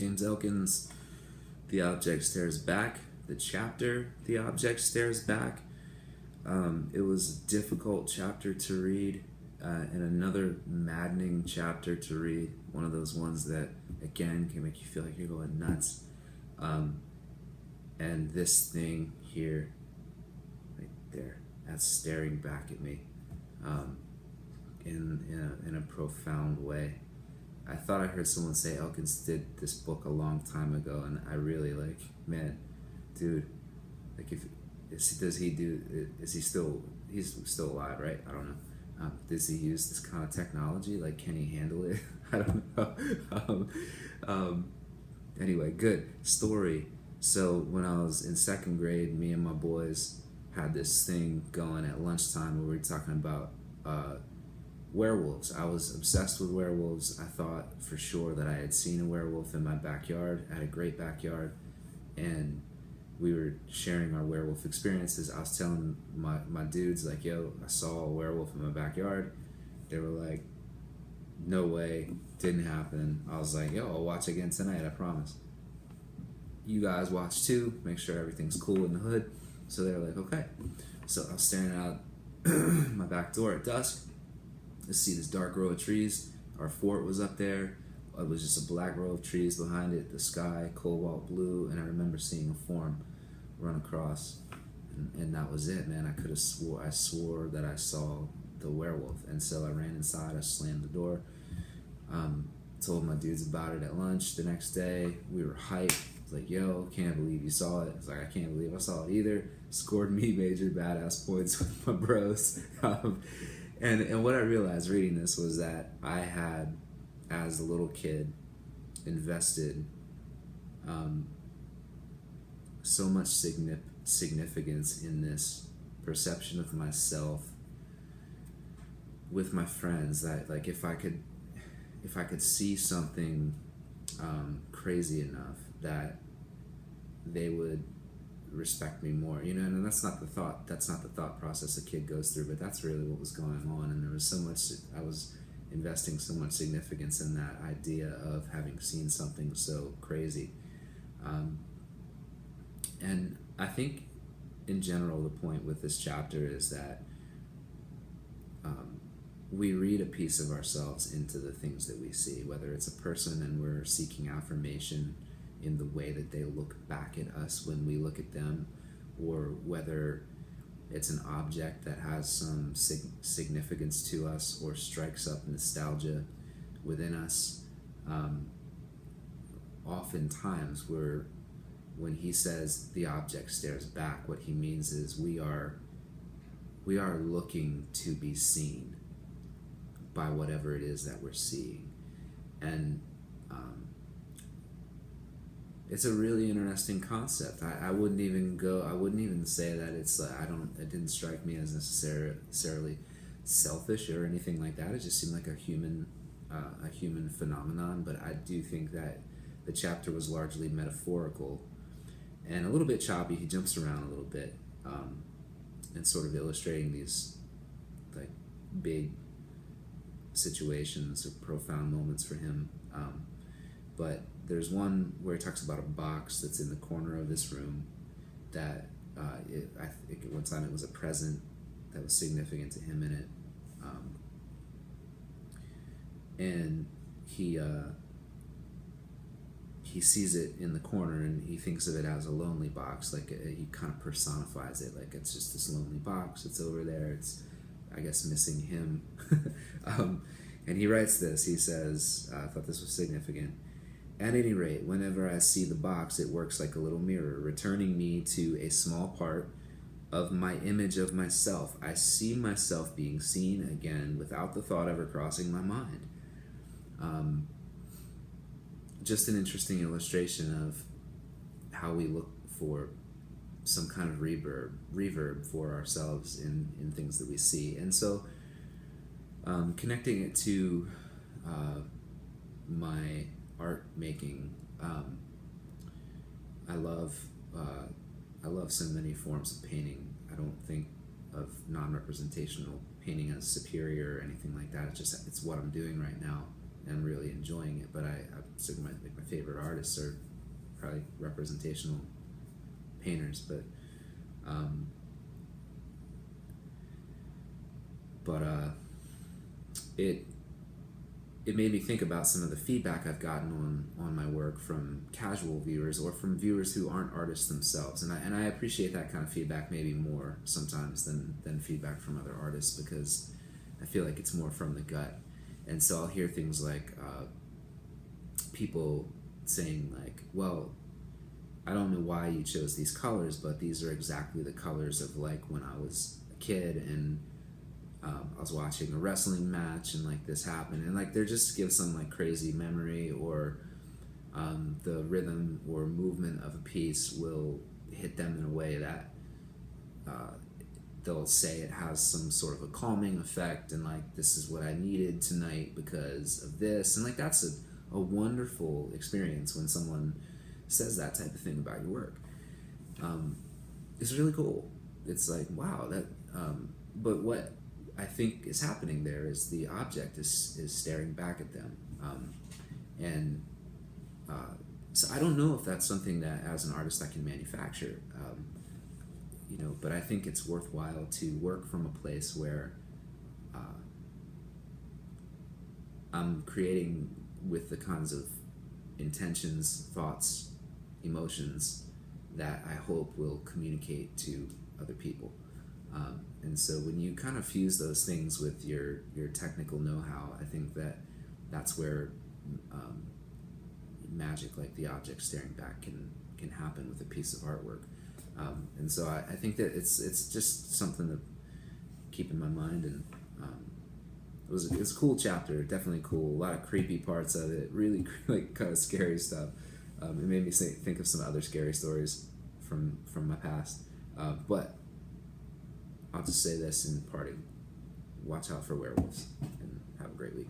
James Elkins, The Object Stares Back, the chapter, The Object Stares Back. It was a difficult chapter to read, and another maddening chapter to read. One of those ones that, again, can make you feel like you're going nuts. And this thing here, right there, that's staring back at me in a profound way. I thought I heard someone say Elkins did this book a long time ago, and I really man, dude, is he still, he's still alive, right? I don't know. Does he use this kind of technology? Like, can he handle it? I don't know. Anyway, good story. So when I was in second grade, me and my boys had this thing going at lunchtime where we were talking about werewolves. I was obsessed with werewolves. I thought for sure that I had seen a werewolf in my backyard. I had a great backyard, and we were sharing our werewolf experiences. I was telling my dudes, like, yo, I saw a werewolf in my backyard. They were like, no way, didn't happen. I was like, yo, I'll watch again tonight, I promise. You guys watch too, make sure everything's cool in the hood. So they were like, okay. So I was staring out my back door at dusk. I see this dark row of trees. Our fort was up there. It was just a black row of trees behind it, the sky, cobalt blue, and I remember seeing a form run across, and that was it, man. I swore that I saw the werewolf, and so I ran inside, I slammed the door, told my dudes about it at lunch the next day. We were hyped, like, yo, can't believe you saw it. It's like, I can't believe I saw it either. Scored me major badass points with my bros. And what I realized reading this was that I had, as a little kid, invested so much significance in this perception of myself with my friends, that, like, if I could see something crazy enough, that they would respect me more, you know. And that's not the thought process a kid goes through, but that's really what was going on. And there was so much, I was investing so much significance in that idea of having seen something so crazy. And I think in general the point with this chapter is that we read a piece of ourselves into the things that we see, whether it's a person and we're seeking affirmation in the way that they look back at us when we look at them, or whether it's an object that has some significance to us or strikes up nostalgia within us. Oftentimes when he says the object stares back, what he means is we are looking to be seen by whatever it is that we're seeing. And it's a really interesting concept. I wouldn't even say that it's it didn't strike me as necessarily selfish or anything like that. It just seemed like a human phenomenon. But I do think that the chapter was largely metaphorical and a little bit choppy. He jumps around a little bit, and sort of illustrating these like big situations or profound moments for him. But there's one where he talks about a box that's in the corner of this room that I think at one time it was a present that was significant to him in it. And he sees it in the corner and he thinks of it as a lonely box. Like, he kind of personifies it, like it's just this lonely box, it's over there, it's, I guess, missing him. And he writes this, he says, I thought this was significant. At any rate, whenever I see the box, it works like a little mirror, returning me to a small part of my image of myself. I see myself being seen again without the thought ever crossing my mind. Just an interesting illustration of how we look for some kind of reverb for ourselves in things that we see. And so connecting it to my art making, I love so many forms of painting. I don't think of non-representational painting as superior or anything like that. It's what I'm doing right now. and really enjoying it. But I said my favorite artists are probably representational painters, um, but it it made me think about some of the feedback I've gotten on my work from casual viewers or from viewers who aren't artists themselves, and I appreciate that kind of feedback maybe more sometimes than feedback from other artists, because I feel like it's more from the gut. And so I'll hear things like people saying like, well, I don't know why you chose these colors, but these are exactly the colors of like when I was a kid, and I was watching a wrestling match and like this happened, and like they're just give some like crazy memory, or the rhythm or movement of a piece will hit them in a way that uh, they'll say it has some sort of a calming effect, and like this is what I needed tonight because of this, and like that's a wonderful experience when someone says that type of thing about your work. It's really cool. It's like, wow, that but what I think is happening there is the object is staring back at them, and so I don't know if that's something that as an artist I can manufacture, but I think it's worthwhile to work from a place where uh, I'm creating with the kinds of intentions, thoughts, emotions that I hope will communicate to other people. And so when you kind of fuse those things with your technical know-how, I think that's where um, magic, like the object staring back, can happen with a piece of artwork. And so I think that it's just something to keep in my mind. And it was a cool chapter, definitely cool. A lot of creepy parts of it, really like kind of scary stuff. It made me think of some other scary stories from my past. But I'll just say this in parting: watch out for werewolves, and have a great week.